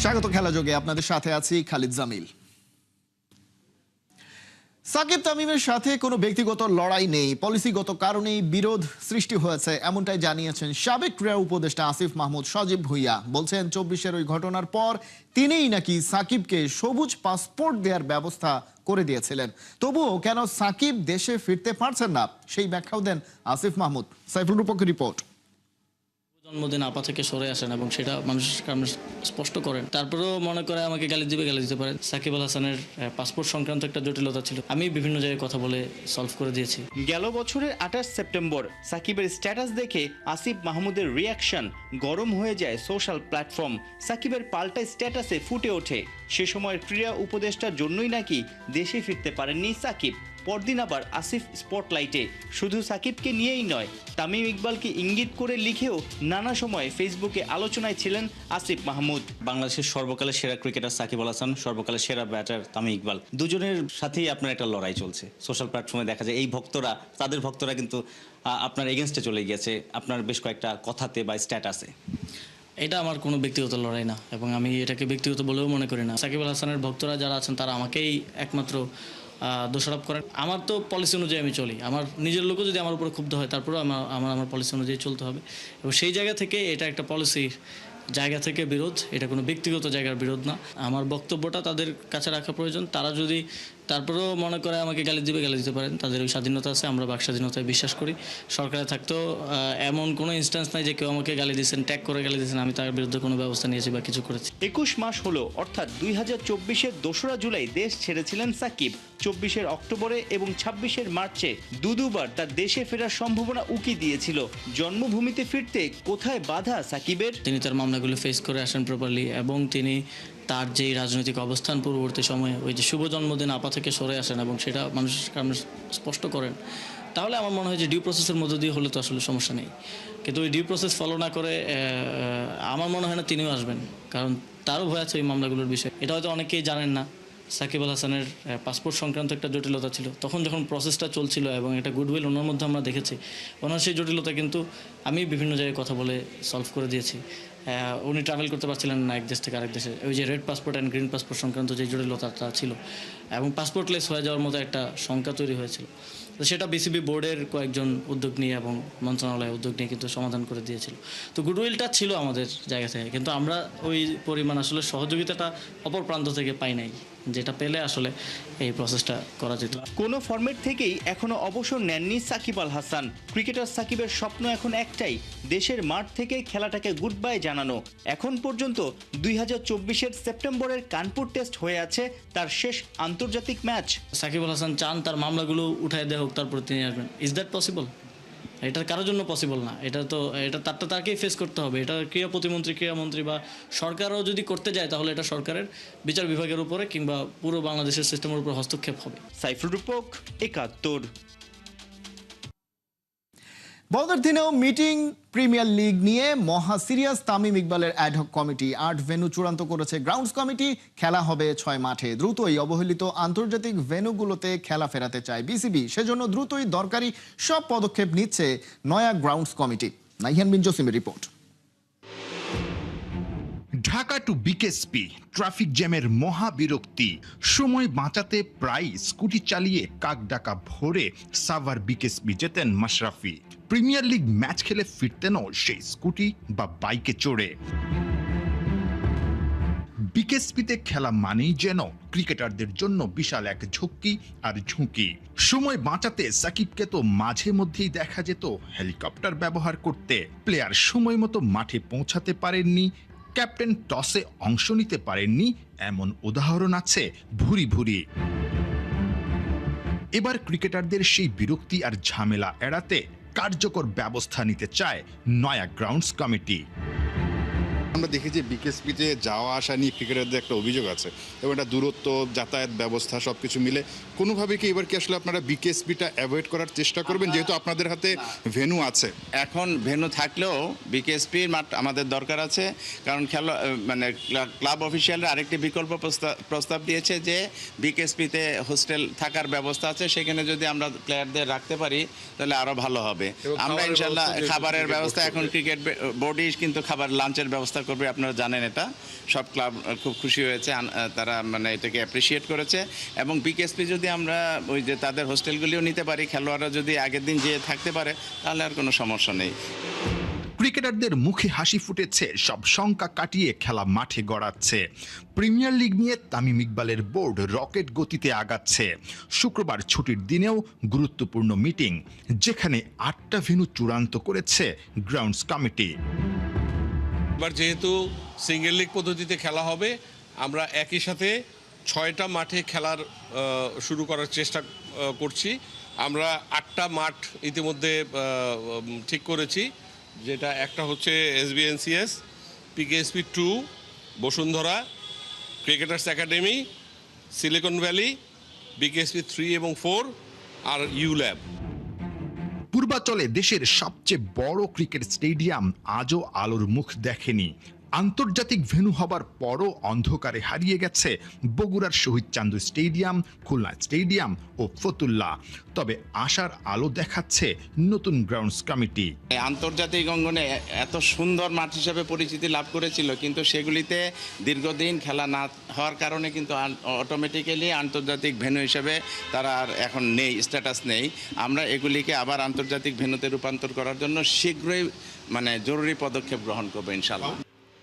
স্বাগত খেলা যোগে আপনাদের সাথে আছি খালিদ জামিল। সাকিব তামিমের সাথে কোনো ব্যক্তিগত লড়াই নেই, পলিসিগত কারণেই বিরোধ সৃষ্টি হয়েছে, এমনটাই জানিয়েছেন সাবেক ক্রীড়া উপদেষ্টা আসিফ মাহমুদ সজীব ভুঁইয়া। বলছেন 24-এর ওই ঘটনার পর তিনিই নাকি সাকিবকে সবুজ পাসপোর্ট দেওয়ার ব্যবস্থা করে দিয়েছিলেন। তবুও কেন সাকিব দেশে ফিরতে পারছেন না সেই ব্যাখ্যাও দেন আসিফ মাহমুদ। সাইফুল রূপকের রিপোর্ট। জন্মদিন আপা থেকে সরে আসেন এবং সেটা মানুষের সামনে স্পষ্ট করেন, তারপরেও মনে করে আমাকে গালি দিতে পারেন। সাকিব আল হাসানের পাসপোর্ট সংক্রান্ত একটা জটিলতা ছিল, আমি বিভিন্ন জায়গায় কথা বলে সলভ করে দিয়েছি। গেল বছরের 28 সেপ্টেম্বর সাকিবের স্ট্যাটাস দেখে আসিফ মাহমুদের রিয়াকশন গরম হয়ে যায় সোশ্যাল প্ল্যাটফর্ম। সাকিবের পাল্টা স্ট্যাটাসে ফুটে ওঠে সে সময়ের ক্রীড়া উপদেষ্টার জন্যই নাকি দেশে ফিরতে পারেননি সাকিব। পরদিন আবার আসিফ স্পটলাইটে, শুধু সাকিবকে নিয়েই নয়, তামিম ইকবালকে ইঙ্গিত করে লিখেও নানা সময় ফেসবুকে আলোচনায় ছিলেন আসিফ মাহমুদ। বাংলাদেশের সর্বকালের সেরা ক্রিকেটার সাকিব আল হাসান, সর্বকালের সেরা ব্যাটার তামিম ইকবাল, দুজনের সাথেই আপনার একটা লড়াই চলছে। সোশ্যাল প্ল্যাটফর্মে দেখা যায় এই ভক্তরা, তাদের ভক্তরা কিন্তু আপনার এগেনস্টে চলে গিয়েছে আপনার বেশ কয়েকটা কথাতে বা স্ট্যাটাসে। এটা আমার কোনো ব্যক্তিগত লড়াই না এবং আমি এটাকে ব্যক্তিগত বলেও মনে করি না। সাকিব আল হাসানের ভক্তরা যারা আছেন তারা আমাকেই একমাত্র দোষারোপ করেন। আমার তো পলিসি অনুযায়ী আমি চলি, আমার নিজের লোকও যদি আমার উপরে ক্ষুব্ধ হয় তারপরেও আমার পলিসি অনুযায়ী চলতে হবে এবং সেই জায়গা থেকে এটা একটা পলিসির জায়গা থেকে বিরোধ, এটা কোনো ব্যক্তিগত জায়গার বিরোধ না। আমার বক্তব্যটা তাদের কাছে রাখা প্রয়োজন, তারা যদি তারপরেও মনে করে আমাকে গালি দিতে পারেন, তাদের ওই স্বাধীনতা আছে, আমরা বাক স্বাধীনতায় বিশ্বাস করি। সরকারে থাকতেও এমন কোনো ইনস্ট্যান্স নাই যে কেউ আমাকে গালি দিয়েছেন, ট্যাগ করে গালি দিয়েছেন, আমি তার বিরুদ্ধে কোনো ব্যবস্থা নিয়েছি বা কিছু করেছি। 21 মাস হলো, অর্থাৎ 2024-এর 2রা জুলাই দেশ ছেড়েছিলেন সাকিব। 24-এর অক্টোবরে এবং 26-এর মার্চে দুবার তার দেশে ফেরার সম্ভাবনা উকি দিয়েছিল। জন্মভূমিতে ফিরতে কোথায় বাধা সাকিবের? তিনি তার মামলাগুলো ফেস করে আসেন প্রপারলি এবং তিনি তার যেই রাজনৈতিক অবস্থান পূর্ববর্তী সময়ে ওই যে শুভ জন্মদিন আপা থেকে সরে আসেন এবং সেটা মানুষের সামনে স্পষ্ট করেন, তাহলে আমার মনে হয় যে ডিউ প্রসেসের মধ্য দিয়ে হলে তো আসলে সমস্যা নেই। কিন্তু ওই ডিউ প্রসেস ফলো না করে আমার মনে হয় না তিনিও আসবেন, কারণ তারও ভয় আছে ওই মামলাগুলোর বিষয়ে। এটা হয়তো অনেকেই জানেন না, সাকিব আল হাসানের পাসপোর্ট সংক্রান্ত একটা জটিলতা ছিল, তখন যখন প্রসেসটা চলছিল এবং একটা গুডউইল ওনার মধ্যে আমরা দেখেছি, ওনার সেই জটিলতা কিন্তু আমি বিভিন্ন জায়গায় কথা বলে সলভ করে দিয়েছি। উনি ট্রাভেল করতে পারছিলেন না এক দেশ থেকে আরেক দেশে, ওই যে red passport and green passport সংক্রান্ত যে জটিলতাটা ছিল এবং পাসপোর্টলেস হয়ে যাওয়ার মতো একটা শঙ্কা তৈরি হয়েছিল, তো সেটা বিসিবি বোর্ডের কয়েকজন উদ্যোগ নিয়ে এবং মন্ত্রণালয়ের উদ্যোগ নিয়ে কিন্তু সমাধান করে দিয়েছিল। তো গুডউইলটা ছিল আমাদের জায়গা থেকে, কিন্তু আমরা ওই পরিমাণ আসলে সহযোগিতাটা অপর প্রান্ত থেকে পাই নাই, যেটা পেলে আসলে এই প্রসেসটা করা যেত। কোনো ফরম্যাট থেকেই এখনো অবসর নেননি সাকিব আল হাসান। ক্রিকেটার সাকিবের স্বপ্ন এখন একটাই, দেশের মাঠ থেকে খেলাটাকে গুড বাই জানানো। এখন পর্যন্ত 2024-এর সেপ্টেম্বরের কানপুর টেস্ট হয়ে আছে তার শেষ আন্তর্জাতিক ম্যাচ। সাকিব আল হাসান চান তার মামলাগুলো উঠায় দেওয়া হোক, তারপরে তিনি আসবেন। Is that possible? এটা কারোর জন্য পসিবল না। এটা তারকেই ফেস করতে হবে। এটা ক্রীড়ামন্ত্রী বা সরকারও যদি করতে যায় তাহলে এটা সরকারের বিচার বিভাগের উপরে কিংবা পুরো বাংলাদেশের সিস্টেমের উপর হস্তক্ষেপ হবে। সাইফুল রূপক, 71। বড়দের দিনেও মিটিং প্রিমিয়ার লিগ নিয়ে মহা সিরিয়াস তামিম ইকবালের অ্যাডহক কমিটি। 8 ভেন্যু চূড়ান্ত করেছে গ্রাউন্ডস কমিটি। খেলা হবে 6 মাঠে। দ্রুতই অবহেলিত আন্তর্জাতিক ভেন্যুগুলোতে খেলা ফেরাতে চায় বিসিবি, সেজন্য দ্রুতই দরকারি সব পদক্ষেপ নিচ্ছে নয়া গ্রাউন্ডস কমিটি। নাইহান বিন জসিমের report. Dhaka to BKSP, traffic জ্যামের মহা বিরক্তি। সময় বাঁচাতে প্রায় স্কুটি চালিয়ে কাকডাকা ভোরে সাভার বিকেএসপি যেতেন মাশরাফি। প্রিমিয়ার লিগ ম্যাচ খেলে ফিরতেনও সেই স্কুটি বা বাইকে চড়ে। বিকেএসপিতে খেলা মানেই যেন ক্রিকেটারদের জন্য বিশাল এক ঝক্কি আর ঝুঁকি। সময় বাঁচাতে সাকিবকে তো মাঝে মধ্যেই দেখা যেত হেলিকপ্টার ব্যবহার করতে। প্লেয়ার সময় মতো মাঠে পৌঁছাতে পারেননি, ক্যাপ্টেন টসে অংশ নিতে পারেননি, এমন উদাহরণ আছে ভুরি ভুরি। এবার ক্রিকেটারদের সেই বিরক্তি আর ঝামেলা এড়াতে কার্যকর ব্যবস্থা নিতে চায় নয়া গ্রাউন্ডস কমিটি। আমরা দেখি যে বিকেএসপিতে যাওয়া আসা নিয়ে ক্রিকেটারদের একটা অভিযোগ আছে এবং এটা দূরত্ব, যাতায়াত ব্যবস্থা সবকিছু মিলে কোনোভাবে কি এবার কি আসলে আপনারা বিকেএসপিটা অ্যাভয়েড করার চেষ্টা করবেন, যেহেতু আপনাদের হাতে ভেন্যু আছে? এখন ভেন্যু থাকলেও বিকেএসপির মাঠ আমাদের দরকার আছে, কারণ ক্লাব অফিসিয়ালরা আরেকটি বিকল্প প্রস্তাব দিয়েছে যে বিকেএসপিতে হোস্টেল থাকার ব্যবস্থা আছে, সেখানে যদি আমরা প্লেয়ারদের রাখতে পারি তাহলে আরও ভালো হবে। আমরা ইনশাল্লাহ খাবারের ব্যবস্থা, এখন ক্রিকেট বোর্ডই কিন্তু খাবার লাঞ্চের ব্যবস্থা ব্যবস্থা করবে, আপনারা জানেন এটা। সব ক্লাব খুব খুশি হয়েছে, তারা মানে এটাকে অ্যাপ্রিসিয়েট করেছে। এবং বিকেএসপি যদি আমরা ওই যে তাদের হোস্টেলগুলিও নিতে পারি, খেলোয়াড়রা যদি আগের দিন যেয়ে থাকতে পারে, তাহলে আর কোনো সমস্যা নেই। ক্রিকেটারদের মুখে হাসি ফুটেছে, সব শঙ্কা কাটিয়ে খেলা মাঠে গড়াচ্ছে। প্রিমিয়ার লিগ নিয়ে তামিম ইকবালের বোর্ড রকেট গতিতে আগাচ্ছে। শুক্রবার ছুটির দিনেও গুরুত্বপূর্ণ মিটিং, যেখানে 8টা ভেন্যু চূড়ান্ত করেছে গ্রাউন্ডস কমিটি। এবার যেহেতু সিঙ্গেল লিগ পদ্ধতিতে খেলা হবে, আমরা একই সাথে 6টা মাঠে খেলার শুরু করার চেষ্টা করছি। আমরা 8টা মাঠ ইতিমধ্যে ঠিক করেছি, যেটা একটা হচ্ছে SBNCS, PKSP 2, Bashundhara, cricketers academy, silicon valley, BKSP 3 এবং 4 আর ইউল্যাব। পূর্বাচলে দেশের সবচেয়ে বড় ক্রিকেট স্টেডিয়াম আজও আলোর মুখ দেখেনি। আন্তর্জাতিক ভেন্যু হবার পরও অন্ধকারে হারিয়ে গেছে বগুড়ার শহীদ চান্দু স্টেডিয়াম, খুলনা স্টেডিয়াম ও ফতুল্লা। তবে আশার আলো দেখাচ্ছে নতুন গ্রাউন্ডস কমিটি। আন্তর্জাতিক অঙ্গনে এত সুন্দর মাঠ হিসেবে পরিচিতি লাভ করেছিল, কিন্তু সেগুলিতে দীর্ঘদিন খেলা না হওয়ার কারণে কিন্তু অটোমেটিক্যালি আন্তর্জাতিক ভেন্যু হিসেবে তারা আর এখন নেই, স্ট্যাটাস নেই। আমরা এগুলিকে আবার আন্তর্জাতিক ভেন্যুতে রূপান্তর করার জন্য শীঘ্রই মানে জরুরি পদক্ষেপ গ্রহণ করবো ইনশাআল্লাহ।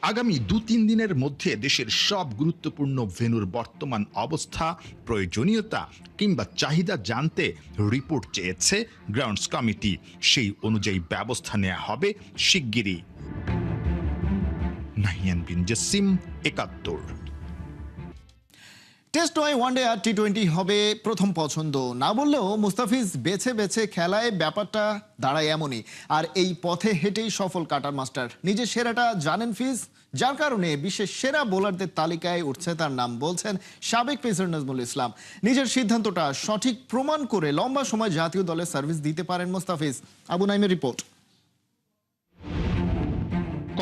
আগামী 2-3 দিনের মধ্যে দেশের সব গুরুত্বপূর্ণ ভেন্যুর বর্তমান অবস্থা, প্রয়োজনীয়তা কিংবা চাহিদা জানতে রিপোর্ট চেয়েছে গ্রাউন্ডস কমিটি। সেই অনুযায়ী ব্যবস্থা নেওয়া হবে শিগগিরই। নাহিয়ান বিন জসিম, 71। টেস্ট নয়, ওয়ানডে আর টি20 হবে প্রথম পছন্দ। না বললেও মুস্তাফিজ বেছে বেছে খেলায় ব্যাপারটা দাঁড়ায় এমনই। আর এই পথে হেঁটেই সফল কাটার মাস্টার। নিজের সেরাটা জানেন ফিজ, যার কারণে বিশ্বের সেরা বোলারদের তালিকায় উঠছে তার নাম, বলছেন সাবেক পেসার নজমুল ইসলাম। নিজের সিদ্ধান্তটা সঠিক প্রমাণ করে লম্বা সময় জাতীয় দলে সার্ভিস দিতে পারেন মুস্তাফিজ। আবু নাইমের রিপোর্ট।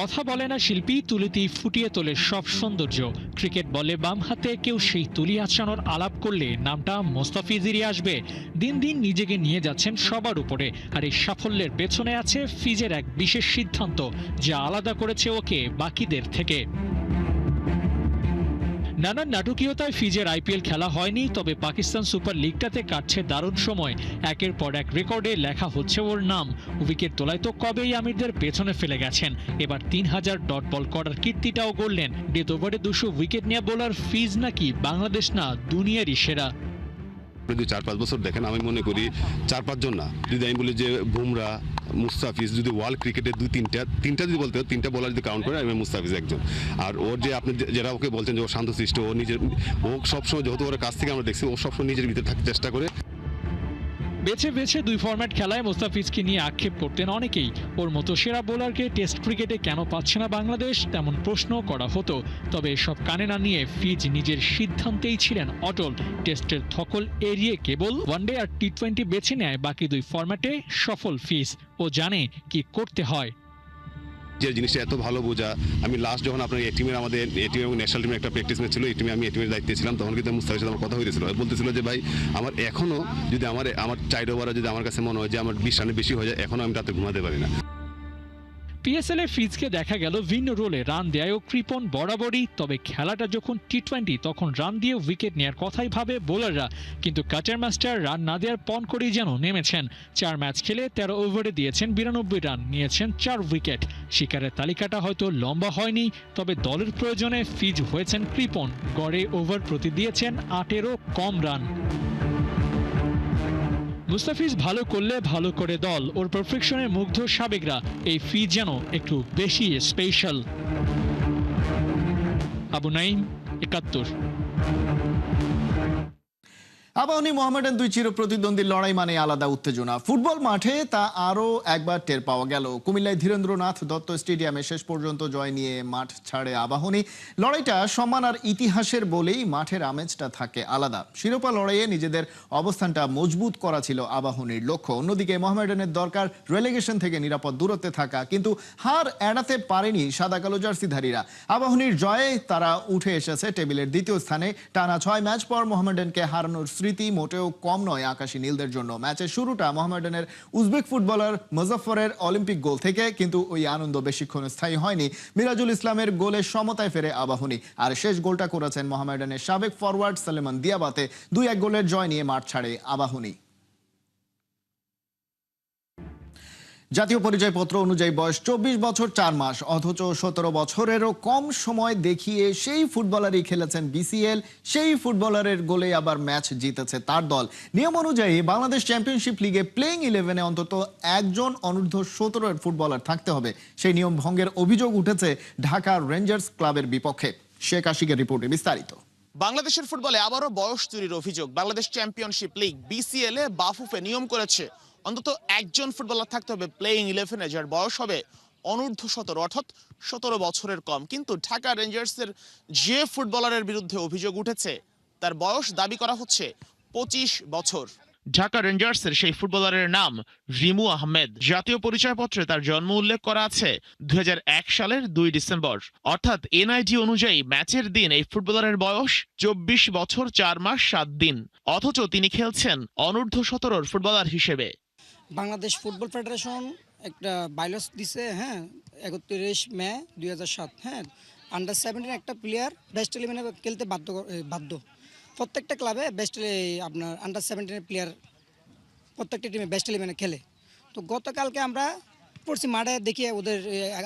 কথা বলে না শিল্পী, তুলিতেই ফুটিয়ে তোলে সব সৌন্দর্য। ক্রিকেট বলে বাম হাতে কেউ সেই তুলি আঁচানোর আলাপ করলে নামটা মোস্তাফিজেরই আসবে। দিন দিন নিজেকে নিয়ে যাচ্ছেন সবার উপরে, আর এই সাফল্যের পেছনে আছে ফিজের এক বিশেষ সিদ্ধান্ত, যা আলাদা করেছে ওকে বাকিদের থেকে। নানান নাটকীয়তায় ফিজের IPL খেলা হয়নি, তবে পাকিস্তান সুপার লিগটাতে কাটছে দারুণ সময়। একের পর এক রেকর্ডে লেখা হচ্ছে ওর নাম। উইকেট তোলায় তো কবেই আমিরদের পেছনে ফেলে গেছেন, এবার 3000 ডট বল করার কীর্তিটাও গড়লেন। ডেথ ওভারে 200 উইকেট নিয়ে বোলার ফিজ নাকি বাংলাদেশ না দুনিয়ারই সেরা। যদি 4-5 বছর দেখেন, আমি মনে করি 4-5 জন না, যদি আমি বলি যে বুমরা, মুস্তাফিজ, যদি ওয়ার্ল্ড ক্রিকেটে তিনটা যদি বলতে হয়, 3টা বলার যদি কাউন্ট করে, আমি মুস্তাফিজ একজন। আর ওর যে আপনি যারা ওকে বলছেন যে ও শান্তশিষ্ট, ও সবসময় যেহেতু ওর কাছ থেকে আমরা দেখছি, ও সবসময় নিজের ভিতরে থাকতে চেষ্টা করে। বেছে বেছে 2 ফরম্যাট খেলায় মোস্তাফিজকে নিয়ে আক্ষেপ করতেন অনেকেই। ওর মতো সেরা বোলারকে টেস্ট ক্রিকেটে কেন পাচ্ছে না বাংলাদেশ, তেমন প্রশ্ন করা হতো। তবে এসব কানে না নিয়ে ফিজ নিজের সিদ্ধান্তেই ছিলেন অটল। টেস্টের ধকল এড়িয়ে কেবল ওয়ানডে আর টি20 বেছে নেয় বাকি 2 ফরম্যাটে সফল ফিজ। ও জানে কি করতে হয়। যে জিনিসটা এত ভালো বোঝা, আমি লাস্ট যখন আপনার টিমের আমাদের টিম এবং ন্যাশনাল টিমের একটা প্র্যাকটিস ম্যাচ ছিল, এই টিমে আমি টিমের দায়িত্বে ছিলাম, তখন কিন্তু মুস্তাফিজের সাথে আমার কথা হয়েছিল। বলতেছিল যে ভাই, আমার এখনো যদি আমার 4 ওভারে যদি আমার কাছে মনে হয় যে আমার 20 রানে বেশি হয়ে যায়, এখনো আমি রাতে ঘুমাতে পারি না। PSL এ ফিজকে দেখা গেল ভিন্ন রোলে, রান দেয় ও কৃপণ বরাবরই। তবে খেলাটা যখন টি20, তখন রান দিয়ে উইকেট নেয়ার কথাই ভাবে বোলাররা। কিন্তু কাটার মাস্টার রান না দেওয়ার পণ করেই যেন নেমেছেন। 4 ম্যাচ খেলে 13 ওভারে দিয়েছেন 92 রান, নিয়েছেন 4 উইকেট। শিকারের তালিকাটা হয়তো লম্বা হয়নি, তবে দলের প্রয়োজনে ফিজ হয়েছেন কৃপণ। গড়ে ওভার প্রতি দিয়েছেন 8-এরও কম রান। মুস্তাফিজ ভালো করলে ভালো করে দল, ওর পারফেকশনে মুগ্ধ সাবেকরা। এই ফিজ যেন একটু বেশি স্পেশাল। আবু নাইম, 71। আবাহনী মোহামেডান 2 চির প্রতিদ্বন্দ্বী লড়াই মানে আলাদা উত্তেজনা। ফুটবল মাঠে তা আরও একবার টের পাওয়া গেল। কুমিল্লায় ধীরেন্দ্রনাথ দত্ত স্টেডিয়ামে শেষ পর্যন্ত জয় নিয়ে মাঠ ছাড়ে আবাহনী। লড়াইটা সম্মান আর ইতিহাসের বলেই মাঠের আমেজটা থাকে আলাদা। শিরোপা লড়াইয়ে নিজেদের অবস্থানটা মজবুত করা ছিল আবাহনীর লক্ষ্য। অন্যদিকে মোহামেডানের দরকার রেলেগেশন থেকে নিরাপদ দূরত্বে থাকা, কিন্তু হার এড়াতে পারেনি সাদা কালো জার্সিধারীরা। আবাহনীর জয়ে তারা উঠে এসেছে টেবিলের 2য় স্থানে। টানা 6 ম্যাচ পর মোহামেডানকে হারানোর স্মৃতি মোটেও কম নয় আকাশী নীলদের জন্য। ম্যাচের শুরুটা মোহামেডানের উজবেক ফুটবলার মুজাফফরের অলিম্পিক গোল থেকে, কিন্তু ওই আনন্দ বেশিক্ষণ স্থায়ী হয়নি। মিরাজুল ইসলামের গোলে সমতায় ফেরে আবাহনী, আর শেষ গোলটা করেছেন মোহামেডানের সাবেক ফরওয়ার্ড সালেমান দিয়াবাতে। 2-1 গোলের জয় নিয়ে মাঠ ছাড়ে আবাহনী। জাতীয় পরিচয়পত্র অনুযায়ী বয়স 24 বছর 4 মাস, অথচ 17 বছরেরও কম সময় দেখিয়ে সেই ফুটবলারই খেলেছেন বিসিএল। সেই ফুটবলারের গোলে আবার ম্যাচ জিতেছে তার দল। নিয়ম অনুযায়ী বাংলাদেশ চ্যাম্পিয়নশিপ লিগে প্লেইং 11-এ অন্তত একজন অনূর্ধ্ব 17 ফুটবলার থাকতে হবে। সেই নিয়ম ভঙ্গের অভিযোগ উঠেছে ঢাকা রেঞ্জার্স ক্লাবের বিপক্ষে। শেখ আশিকের রিপোর্টে বিস্তারিত। বাংলাদেশের ফুটবলে আবারও বয়স চুরির অভিযোগ। বাংলাদেশ চ্যাম্পিয়নশিপ লিগ বিসিএল এ বাফুফে নিয়ম করেছে অন্তত একজন ফুটবলার থাকতে হবে প্লেইং 11-এ, যার বয়স হবে অনূর্ধ্ব 17, অর্থাৎ 17 বছরের কম। কিন্তু ঢাকা রেঞ্জার্সের যে ফুটবলারের বিরুদ্ধে অভিযোগ উঠেছে তার বয়স দাবি করা হচ্ছে 25 বছর। ঢাকা রেঞ্জার্সের সেই ফুটবলারের নাম রিমু আহমেদ। জাতীয় পরিচয়পত্রে তার জন্ম উল্লেখ করা আছে 2001 সালের 2 ডিসেম্বর। অর্থাৎ এনআইডি অনুযায়ী ম্যাচের দিন এই ফুটবলারের বয়স 24 বছর 4 মাস 7 দিন, অথচ তিনি খেলছেন অনূর্ধ্ব 17 ফুটবলার হিসেবে। বাংলাদেশ ফুটবল ফেডারেশন একটা বাইলস দিছে, 31 মে 2007। আন্ডার 17 একটা প্লেয়ার বেস্ট 11-এ খেলতে বাধ্য। প্রত্যেকটা ক্লাবে বেস্ট আপনার আন্ডার 17 প্লেয়ার প্রত্যেকটা টিমে বেস্ট 11-এ খেলে। তো গতকালকে আমরা পড়ছি মাঠে দেখি ওদের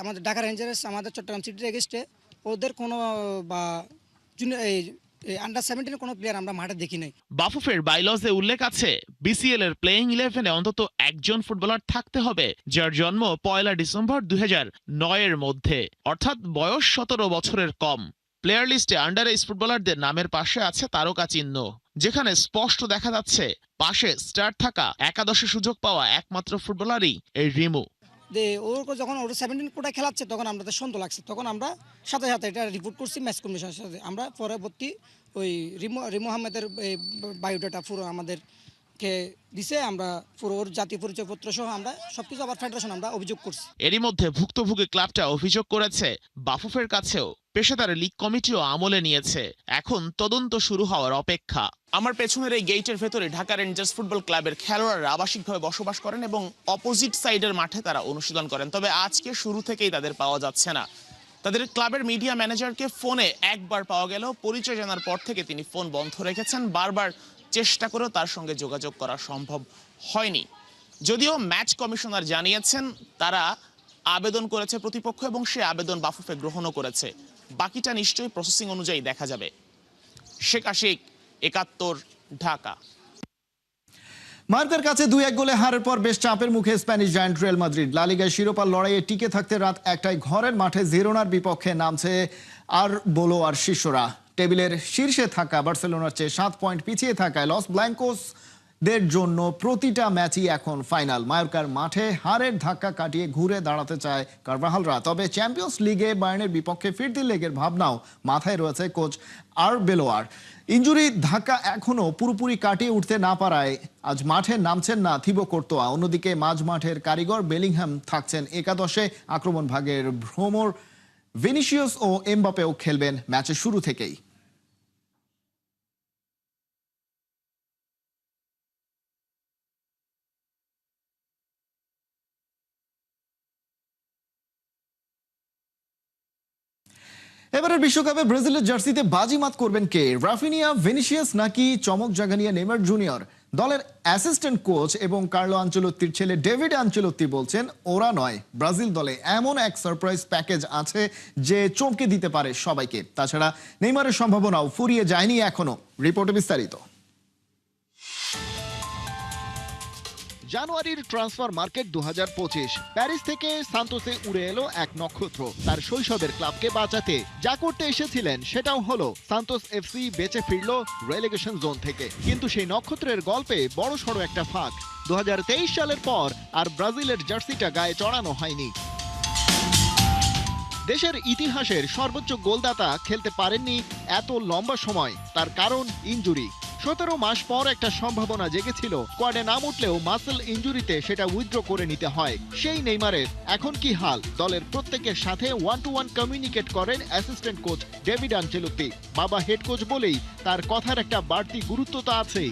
আমাদের ঢাকা রেঞ্জার্স আমাদের চট্টগ্রাম সিটির এগেস্টে ওদের কোনো বা আন্ডার 17 কোনো প্লেয়ার আমরা মাঠে দেখি নাই। বাফুফের বাইলজে উল্লেখ আছে বিসিএল এর প্লেইং 11-এ অন্তত একজন ফুটবলার থাকতে হবে যার জন্ম 1 ডিসেম্বর 2009 এর মধ্যে, অর্থাৎ বয়স 17 বছরের কম। প্লেয়ার লিস্টে আন্ডার এজ ফুটবলারদের নামের পাশে আছে তারকা চিহ্ন, যেখানে স্পষ্ট দেখা যাচ্ছে পাশে স্টার থাকা একাদশে সুযোগ পাওয়া একমাত্র ফুটবলারই এই রিমু। ওর যখন ওর 17 কোটা খেলাচ্ছে তখন আমাদের সন্দেহ লাগছে, তখন আমরা সাথে সাথে এটা রিপোর্ট করছি ম্যাচ কমিশনের সাথে। আমরা পরবর্তী ওই রিমু আহমেদের বায়োডাটা পুরো আমাদেরকে দিছে, আমরা পুরো ওর জাতীয় পরিচয়পত্র সহ আমরা সবকিছু আবার ফেডারেশন আমরা অভিযোগ করছি। এরই মধ্যে ভুক্তভোগী ক্লাবটা অভিযোগ করেছে বাফুফের কাছেও, পেশাদার লীগ কমিটিও আমলে নিয়েছে। এখন তদন্ত শুরু হওয়ার অপেক্ষা। আমার পেছনের এই গেটের ভেতরে ঢাকা রেঞ্জার্স ফুটবল ক্লাবের খেলোয়াড়রা আবাসিকভাবে বসবাস করেন এবং অপোজিট সাইডের মাঠে তারা অনুশীলন করেন। তবে আজকে শুরু থেকেই তাদের পাওয়া যাচ্ছে না। তাদের ক্লাবের মিডিয়া ম্যানেজারকে ফোনে একবার পাওয়া গেল, পরিচয় জানার পর থেকে তিনি ফোন বন্ধ রেখেছেন। বারবার চেষ্টা করেও তার সঙ্গে যোগাযোগ করা সম্ভব হয়নি। যদিও ম্যাচ কমিশনার জানিয়েছেন তারা আবেদন করেছে প্রতিপক্ষ এবং সে আবেদন বাফুফে গ্রহণও করেছে। বাকিটা নিশ্চয়ই প্রসেসিং অনুযায়ী দেখা যাবে। শেখ আশিক, 71, ঢাকা। মার্কের কাছে 2-1 গোলে হারের পর বেশ চাপের মুখে স্প্যানিশ জায়ান্ট রিয়াল মাদ্রিদ। লা লিগায় শিরোপার লড়াইয়ে টিকে থাকতে রাত 1টায় ঘরের মাঠে জিরোনার বিপক্ষে নামছে আর বলো আর শিষ্যরা। টেবিলের শীর্ষে থাকা বার্সেলোনার চেয়ে 7 পয়েন্ট পিছিয়ে থাকায় লস ব্ল্যাঙ্কোসদের জন্য প্রতিটা ম্যাচই এখন ফাইনাল। মায়োর্কার মাঠে হারের ধাক্কা কাটিয়ে ঘুরে দাঁড়াতে চায় কারভাহালরা। তবে চ্যাম্পিয়ন্স লিগে বায়ার্নের বিপক্ষে ফিরতি লেগের ভাবনাও মাথায় রয়েছে কোচ আরবেলোয়ার। ইনজুরি ধাক্কা এখনো পুরোপুরি কাটিয়ে উঠতে না পারায় আজ মাঠে নামছেন না থিবো কোর্তোয়া। অন্যদিকে মাঝ মাঠের কারিগর বেলিংহাম থাকছেন একাদশে। আক্রমণ ভাগের ভ্রমর ভিনিসিয়াস ও এমবাপেও খেলবেন ম্যাচের শুরু থেকেই। এবারের বিশ্বকাপে ব্রাজিলের জার্সিতে বাজিমাত করবেন কে? রাফিনিয়া, ভিনিসিয়াস নাকি চমক জাগানিয়া নেইমার জুনিয়র? দলের অ্যাসিস্ট্যান্ট কোচ এবং কার্লো আনচেলত্তির ছেলে ডেভিড আনচেলত্তি বলছেন ওরা নয়, ব্রাজিল দলে এমন এক সারপ্রাইজ প্যাকেজ আছে যে চমকে দিতে পারে সবাইকে। তাছাড়া নেইমারের সম্ভাবনাও ফুরিয়ে যায়নি এখনো। রিপোর্টে বিস্তারিত। জানুয়ারির ট্রান্সফার মার্কেট 2025। প্যারিস থেকে সান্তোসে উড়ে এলো এক নক্ষত্র তার শৈশবের ক্লাবকে বাঁচাতে। যা করতে এসেছিলেন সেটাও হলো, সান্তোস এফসি বেঁচে ফিরল রেলেগেশন জোন থেকে। কিন্তু সেই নক্ষত্রের গল্পে বড়সড় একটা ফাঁক। 2023 সালের পর আর ব্রাজিলের জার্সিটা গায়ে চড়ানো হয়নি। দেশের ইতিহাসের সর্বোচ্চ গোলদাতা খেলতে পারেননি এত লম্বা সময়। তার কারণ ইনজুরি। 17 মাস পর একটা সম্ভাবনা জেগেছিল, স্কোয়াডে নাম উঠলেও মাসেল ইনজুরিতে সেটা উইথড্র করে নিতে হয়। সেই নেইমারের এখন কি হাল? দলের প্রত্যেকের সাথে 1-to-1 কমিউনিকেট করেন অ্যাসিস্ট্যান্ট কোচ ডেভিড আনচেলত্তি। বাবা হেড কোচ বলেই তার কথার একটা বাড়তি গুরুত্ব তো আছেই।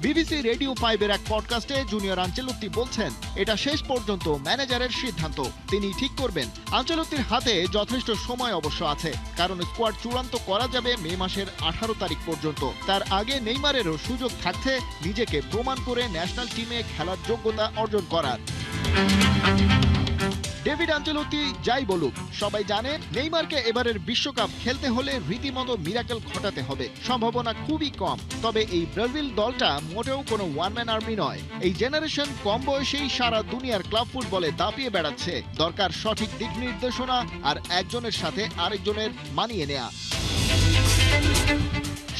বিবিসি রেডিও 5-এর এক পডকাস্টে জুনিয়র আঞ্চেলত্তি বলছেন এটা শেষ পর্যন্ত ম্যানেজারের সিদ্ধান্ত, তিনি ঠিক করবেন। আঞ্চেলত্তির হাতে যথেষ্ট সময় অবশ্য আছে, কারণ স্কোয়াড চূড়ান্ত করা যাবে মে মাসের 18 তারিখ পর্যন্ত। তার আগে নেইমারেরও সুযোগ থাকছে নিজেকে প্রমাণ করে ন্যাশনাল টিমে খেলার যোগ্যতা অর্জন করার। ডেভিড আঞ্চেলত্তি যাই বলুক, সবাই জানে নেইমারকে এবারের বিশ্বকাপ খেলতে হলে রীতিমতো মিরাকেল ঘটাতে হবে। সম্ভাবনা খুবই কম, তবে এই ব্রাজিল দলটা মোটেও কোনো ওয়ান ম্যান আর্মি নয়। এই জেনারেশন কম বয়সেই সারা দুনিয়ার ক্লাব ফুটবলে দাপিয়ে বেড়াচ্ছে। দরকার সঠিক দিক নির্দেশনা আর একজনের সাথে আরেকজনের মানিয়ে নেয়া।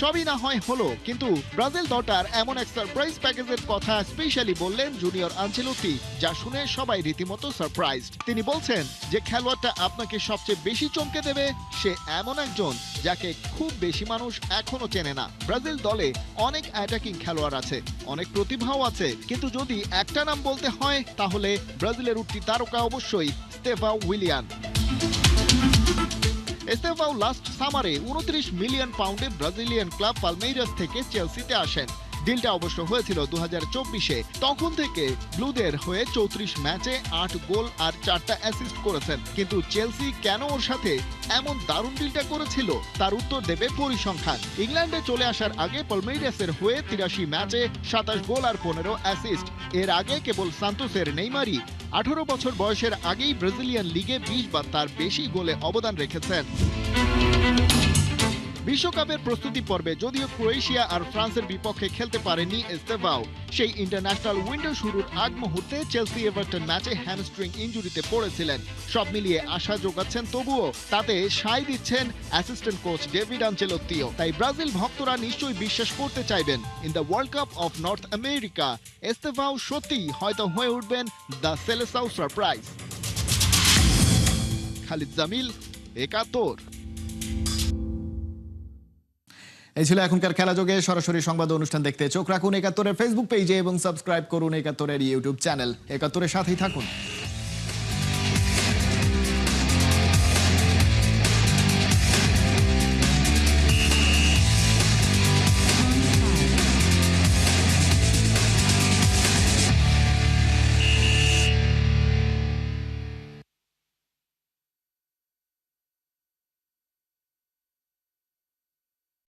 সবই না হয় হলো, কিন্তু ব্রাজিল দলটার এমন এক সারপ্রাইজ প্যাকেজের কথা স্পেশালি বললেন জুনিয়র আঞ্চেলত্তি, যা শুনে সবাই রীতিমতো সারপ্রাইজড। তিনি বলছেন যে খেলোয়াড়টা আপনাকে সবচেয়ে বেশি চমকে দেবে সে এমন একজন যাকে খুব বেশি মানুষ এখনো চেনে না। ব্রাজিল দলে অনেক অ্যাটাকিং খেলোয়াড় আছে, অনেক প্রতিভাও আছে, কিন্তু যদি একটা নাম বলতে হয় তাহলে ব্রাজিলের উঠতি তারকা অবশ্যই স্টেফাও উইলিয়ান। এস্তেভাও লাস্ট সামারে 29 মিলিয়ন পাউন্ডে ব্রাজিলিয়ান ক্লাব পালমেইরাস থেকে চেলসিতে আসেন। ডিলটা অবশ্য হয়েছিল 2024-এ। তখন থেকে ব্লুদের হয়ে 34 ম্যাচে 8 গোল আর 4টা অ্যাসিস্ট করেছেন। কিন্তু চেলসি কেন ওর সাথে এমন দারুণ ডিলটা করেছিল তার উত্তর দেবে পরিসংখ্যান। ইংল্যান্ডে চলে আসার আগে পালমেইরাসের হয়ে 83 ম্যাচে 27 গোল আর 15 অ্যাসিস্ট। এর আগে কেবল সান্তোসের নেইমারই 18 বছর বয়সের আগেই ব্রাজিলিয়ান লিগে 20 বা তার বেশি গোলে অবদান রেখেছেন। বিশ্বকাপের প্রস্তুতি পর্বে যদিও ক্রোয়েশিয়া আর ফ্রান্সের বিপক্ষে খেলতে পারেনি এস্তেভাও, সেই ইন্টারন্যাশনাল উইন্ডো শুরুর আগ মুহূর্তে চেলসি এভারটন ম্যাচে হ্যামস্ট্রিং ইনজুরিতে পড়েছিলেন। সব মিলিয়ে আশা যোগাচ্ছেন, তবুও তাতে সায় দিচ্ছেন অ্যাসিস্ট্যান্ট কোচ ডেভিড আঞ্চেলত্তিও। তাই ব্রাজিল ভক্তরা নিশ্চয়ই বিশ্বাস করতে চাইবেন in the world cup of north America Estêvão সত্যিই হয়তো হয়ে উঠবেন the Selecao surprise. Khalid Jamil, একাত্তর। এই ছিল এখনকার খেলাযোগে। সরাসরি সংবাদ অনুষ্ঠান দেখতে চোখ রাখুন একাত্তরের ফেসবুক পেজে এবং সাবস্ক্রাইব করুন একাত্তরের ইউটিউব চ্যানেল। একাত্তরের সাথেই থাকুন।